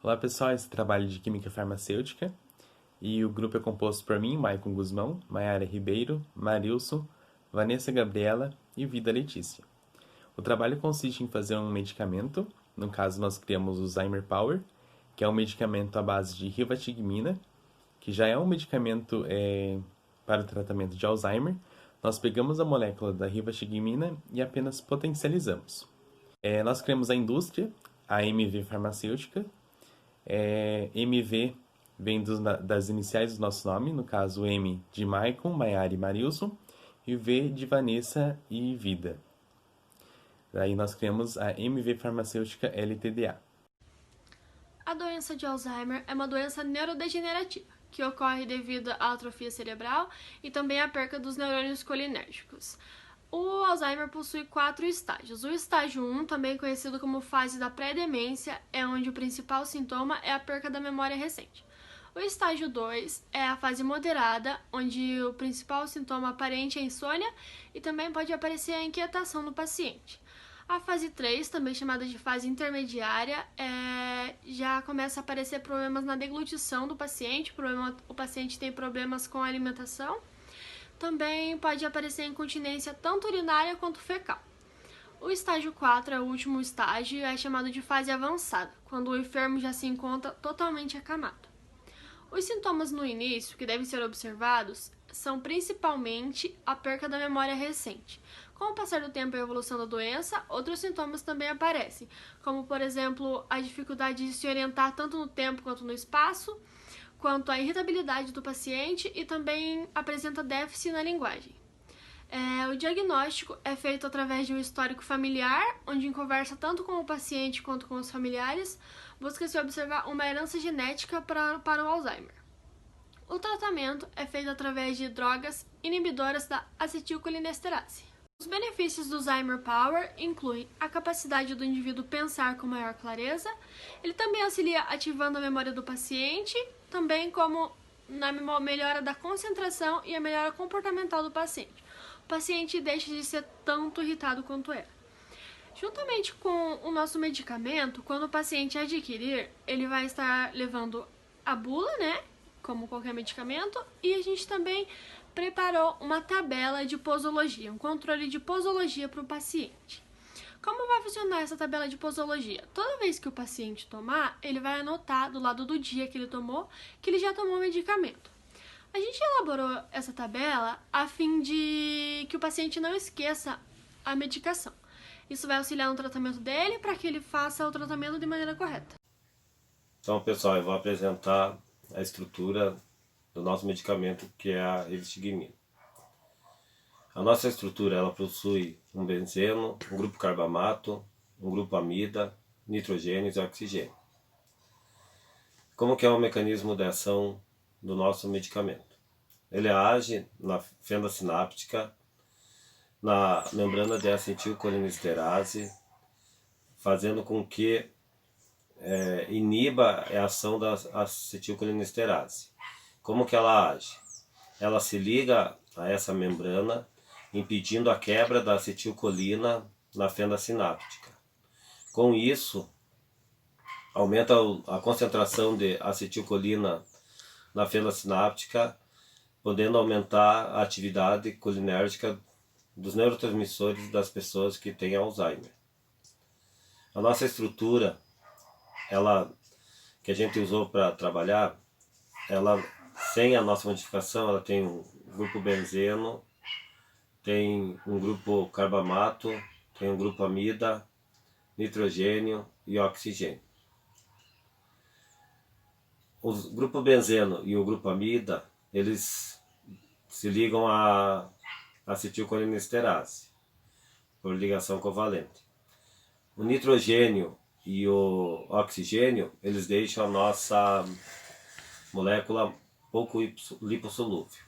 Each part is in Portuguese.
Olá pessoal, esse trabalho de Química Farmacêutica e o grupo é composto por mim, Maicon Guzmão, Maiara Ribeiro, Marilson, Vanessa Gabriela e Vida Letícia. O trabalho consiste em fazer um medicamento, no caso nós criamos o Zymer Power, que é um medicamento à base de rivatigmina, que já é um medicamento para o tratamento de Alzheimer. Nós pegamos a molécula da rivatigmina e apenas potencializamos. Nós criamos a indústria, a MV Farmacêutica. MV vem das iniciais do nosso nome, no caso M de Maicon, Maiara e Marilson, e V de Vanessa e Vida. Daí nós criamos a MV Farmacêutica LTDA. A doença de Alzheimer é uma doença neurodegenerativa que ocorre devido à atrofia cerebral e também à perca dos neurônios colinérgicos. O Alzheimer possui 4 estágios. O estágio 1, também conhecido como fase da pré-demência, é onde o principal sintoma é a perca da memória recente. O estágio 2 é a fase moderada, onde o principal sintoma aparente é a insônia e também pode aparecer a inquietação no paciente. A fase 3, também chamada de fase intermediária, já começa a aparecer problemas na deglutição do paciente, o paciente tem problemas com a alimentação. Também pode aparecer incontinência tanto urinária quanto fecal. O estágio 4 é o último estágio e é chamado de fase avançada, quando o enfermo já se encontra totalmente acamado. Os sintomas no início que devem ser observados são principalmente a perca da memória recente. Com o passar do tempo e a evolução da doença, outros sintomas também aparecem, como, por exemplo, a dificuldade de se orientar tanto no tempo quanto no espaço, quanto a irritabilidade do paciente e também apresenta déficit na linguagem. O diagnóstico é feito através de um histórico familiar, onde conversa tanto com o paciente quanto com os familiares, busca-se observar uma herança genética para o Alzheimer. O tratamento é feito através de drogas inibidoras da acetilcolinesterase. Os benefícios do Zymer Power incluem a capacidade do indivíduo pensar com maior clareza, ele também auxilia ativando a memória do paciente, também como na melhora da concentração e a melhora comportamental do paciente. O paciente deixa de ser tanto irritado quanto era. Juntamente com o nosso medicamento, quando o paciente adquirir, ele vai estar levando a bula, né? Como qualquer medicamento, e a gente também preparou uma tabela de posologia, um controle de posologia para o paciente. Como vai funcionar essa tabela de posologia? Toda vez que o paciente tomar, ele vai anotar do lado do dia que ele tomou, que ele já tomou o medicamento. A gente elaborou essa tabela a fim de que o paciente não esqueça a medicação. Isso vai auxiliar no tratamento dele para que ele faça o tratamento de maneira correta. Então, pessoal, eu vou apresentar a estrutura do nosso medicamento, que é a rivatigmina. A nossa estrutura ela possui um benzeno, um grupo carbamato, um grupo amida, nitrogênios e oxigênio. Como que é o mecanismo de ação do nosso medicamento? Ele age na fenda sináptica, na membrana de acetilcolinesterase, fazendo com que iniba a ação da acetilcolinesterase. Como que ela age? Ela se liga a essa membrana, impedindo a quebra da acetilcolina na fenda sináptica. Com isso, aumenta a concentração de acetilcolina na fenda sináptica, podendo aumentar a atividade colinérgica dos neurotransmissores das pessoas que têm Alzheimer. A nossa estrutura, que a gente usou para trabalhar, ela, sem a nossa modificação, ela tem um grupo benzeno, tem um grupo carbamato, tem um grupo amida, nitrogênio e oxigênio. O grupo benzeno e o grupo amida, eles se ligam a acetilcolinesterase por ligação covalente. O nitrogênio e o oxigênio, eles deixam a nossa molécula pouco lipossolúvel.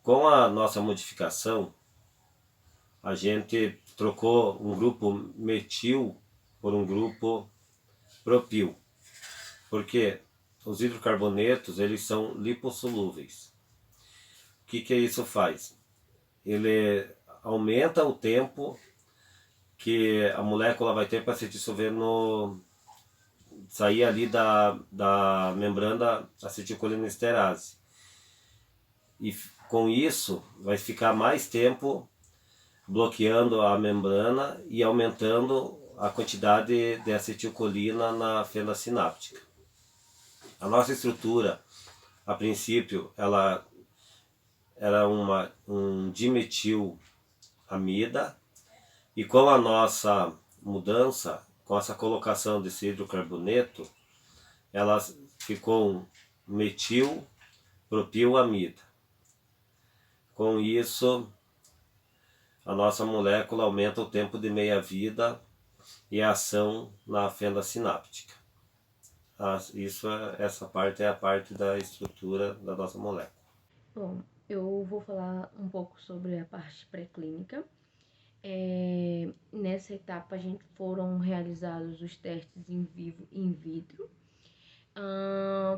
Com a nossa modificação, a gente trocou um grupo metil por um grupo propil, porque os hidrocarbonetos eles são lipossolúveis. O que isso faz? Ele aumenta o tempo que a molécula vai ter para se dissolver sair ali da membrana acetilcolinesterase. E com isso vai ficar mais tempo bloqueando a membrana e aumentando a quantidade de acetilcolina na fenda sináptica. A nossa estrutura, a princípio, ela era um dimetilamida, e com a nossa mudança, com essa colocação desse hidrocarboneto, ela ficou um metilpropilamida. Com isso, a nossa molécula aumenta o tempo de meia-vida e a ação na fenda sináptica. Essa parte é a parte da estrutura da nossa molécula. Bom, eu vou falar um pouco sobre a parte pré-clínica. Nessa etapa foram realizados os testes em vivo e in vitro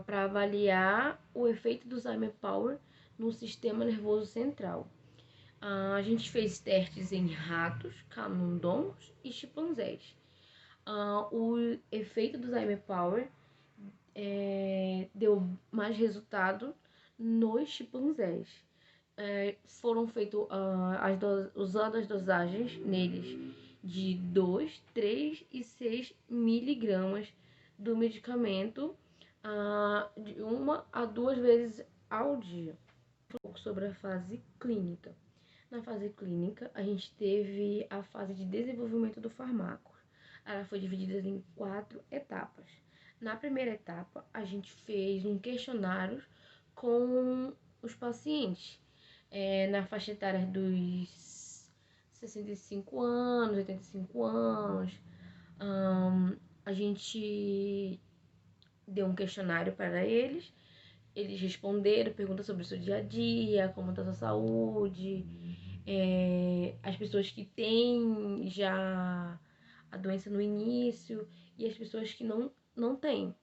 para avaliar o efeito do Zymer Power no sistema nervoso central. A gente fez testes em ratos, camundongos e chimpanzés. O efeito do Zymer Power deu mais resultado nos chimpanzés. Foram feitas usadas dosagens neles de 2, 3 e 6 miligramas do medicamento de 1 a 2 vezes ao dia. Um pouco sobre a fase clínica. Na fase clínica, a gente teve a fase de desenvolvimento do fármaco. Ela foi dividida em 4 etapas. Na primeira etapa, a gente fez um questionário com os pacientes na faixa etária dos 65 anos, 85 anos. A gente deu um questionário para eles. Eles responderam perguntas sobre o seu dia a dia, como está a sua saúde. As pessoas que têm já a doença no início e as pessoas que não têm,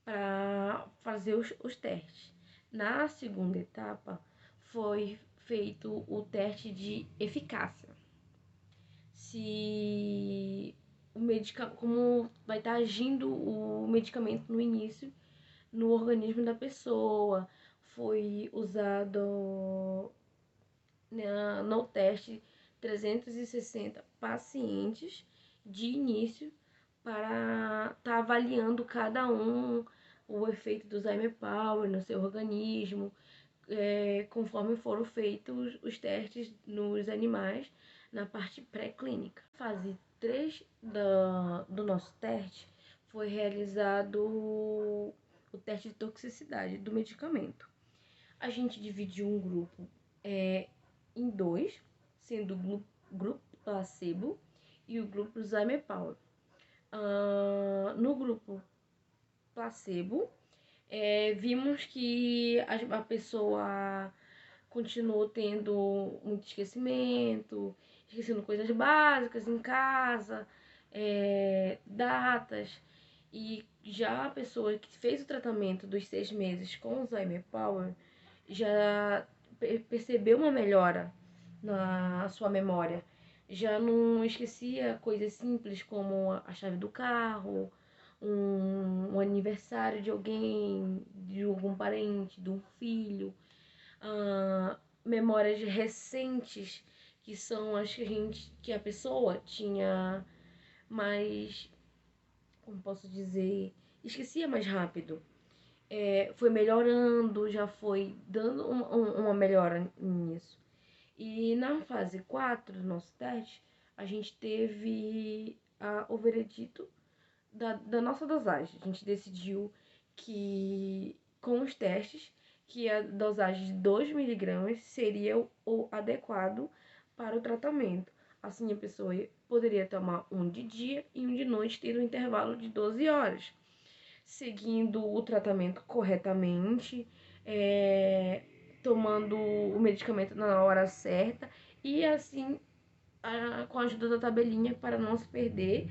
para fazer os testes. Na segunda etapa, foi feito o teste de eficácia. Se como vai estar agindo o medicamento no início no organismo da pessoa. Foi usado no teste 360 pacientes de início para estar avaliando cada um o efeito do Zymer Power no seu organismo, conforme foram feitos os testes nos animais na parte pré-clínica. Fase 3 do nosso teste foi realizado o teste de toxicidade do medicamento. A gente dividiu um grupo em 2, sendo o grupo placebo e o grupo Zymer Power. No grupo placebo, vimos que a pessoa continuou tendo muito esquecendo coisas básicas em casa, datas, e já a pessoa que fez o tratamento dos 6 meses com o Zymer Power já percebeu uma melhora na sua memória. Já não esquecia coisas simples como a chave do carro, um aniversário de alguém, de algum parente, de um filho. Memórias recentes, que são as que a pessoa tinha mais, como posso dizer, esquecia mais rápido. Foi melhorando, já foi dando uma melhora nisso. E na fase 4 do nosso teste, a gente teve o veredito da nossa dosagem. A gente decidiu que, com os testes, que a dosagem de 2 miligramas seria o adequado para o tratamento. Assim, a pessoa poderia tomar um de dia e um de noite, tendo um intervalo de 12 horas, seguindo o tratamento corretamente, tomando o medicamento na hora certa e, assim, com a ajuda da tabelinha para não se perder.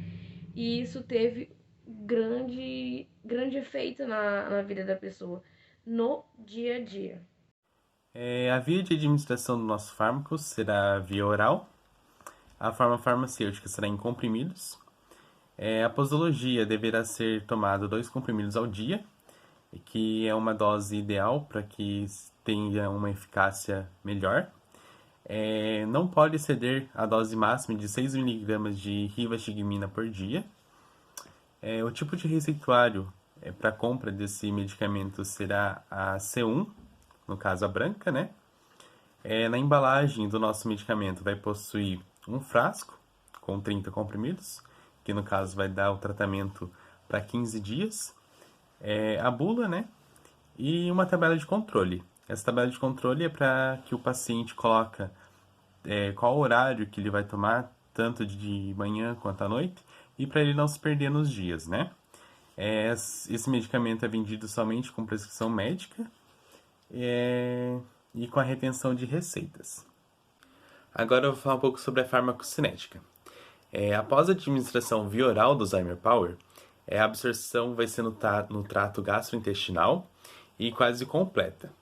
E isso teve grande efeito na vida da pessoa, no dia a dia. A via de administração do nosso fármaco será via oral. A forma farmacêutica será em comprimidos. A posologia deverá ser tomada 2 comprimidos ao dia, que é uma dose ideal para que tenha uma eficácia melhor. Não pode exceder a dose máxima de 6 mg de rivastigmina por dia. O tipo de receituário para compra desse medicamento será a C1, no caso a branca, né? Na embalagem do nosso medicamento vai possuir um frasco com 30 comprimidos, que no caso vai dar o tratamento para 15 dias, a bula, né? E uma tabela de controle. Essa tabela de controle é para que o paciente coloque qual horário que ele vai tomar, tanto de manhã quanto à noite, e para ele não se perder nos dias, né? Esse medicamento é vendido somente com prescrição médica e com a retenção de receitas. Agora eu vou falar um pouco sobre a farmacocinética. Após a administração via oral do Alzheimer Power, a absorção vai ser no trato gastrointestinal e quase completa.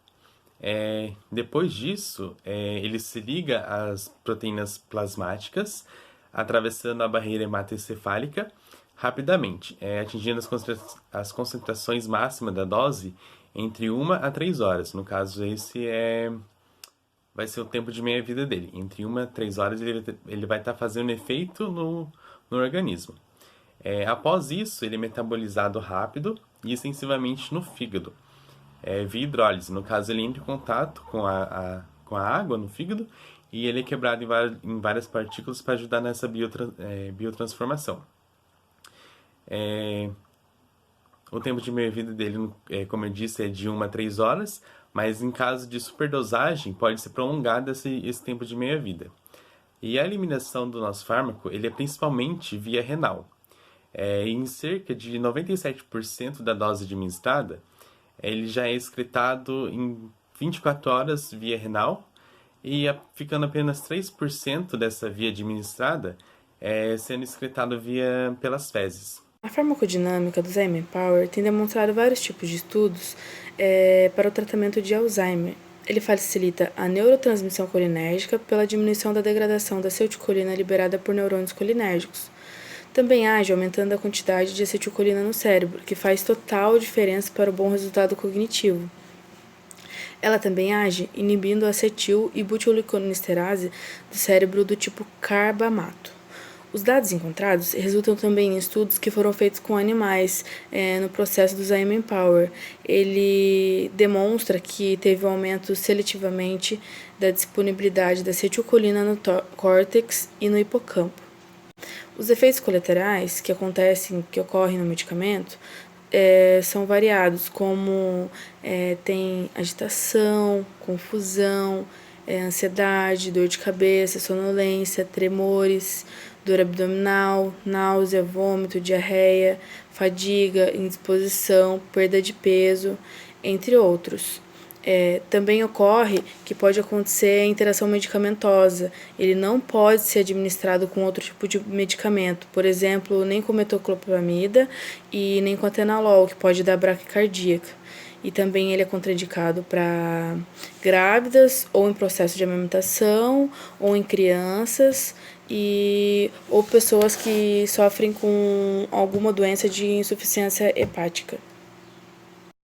Depois disso, ele se liga às proteínas plasmáticas, atravessando a barreira hematoencefálica rapidamente, atingindo as concentrações máximas da dose entre 1 a 3 horas. No caso, esse vai ser o tempo de meia-vida dele. Entre 1 a 3 horas ele vai estar fazendo efeito no organismo. Após isso, ele é metabolizado rápido e extensivamente no fígado, via hidrólise. No caso, ele entra em contato com a água no fígado e ele é quebrado em várias partículas para ajudar nessa biotransformação. O tempo de meia-vida dele, como eu disse, é de 1 a 3 horas, mas em caso de superdosagem pode ser prolongado esse tempo de meia-vida. E a eliminação do nosso fármaco ele é principalmente via renal. Em cerca de 97% da dose administrada, ele já é excretado em 24 horas via renal, e ficando apenas 3% dessa via administrada sendo excretado pelas fezes. A farmacodinâmica do Alzheimer Power tem demonstrado vários tipos de estudos para o tratamento de Alzheimer. Ele facilita a neurotransmissão colinérgica pela diminuição da degradação da acetilcolina liberada por neurônios colinérgicos. Também age aumentando a quantidade de acetilcolina no cérebro, que faz total diferença para o bom resultado cognitivo. Ela também age inibindo a acetil- e butilocolinesterase do cérebro do tipo carbamato. Os dados encontrados resultam também em estudos que foram feitos com animais no processo do Alzheimer Power. Ele demonstra que teve um aumento seletivamente da disponibilidade da acetilcolina no córtex e no hipocampo. Os efeitos colaterais que ocorrem no medicamento são variados, como tem agitação, confusão, ansiedade, dor de cabeça, sonolência, tremores, dor abdominal, náusea, vômito, diarreia, fadiga, indisposição, perda de peso, entre outros. Também ocorre que pode acontecer a interação medicamentosa. Ele não pode ser administrado com outro tipo de medicamento, por exemplo, nem com metoclopramida e nem com atenolol, que pode dar braquicardíaca. E também ele é contraindicado para grávidas, ou em processo de amamentação, ou em crianças, ou pessoas que sofrem com alguma doença de insuficiência hepática.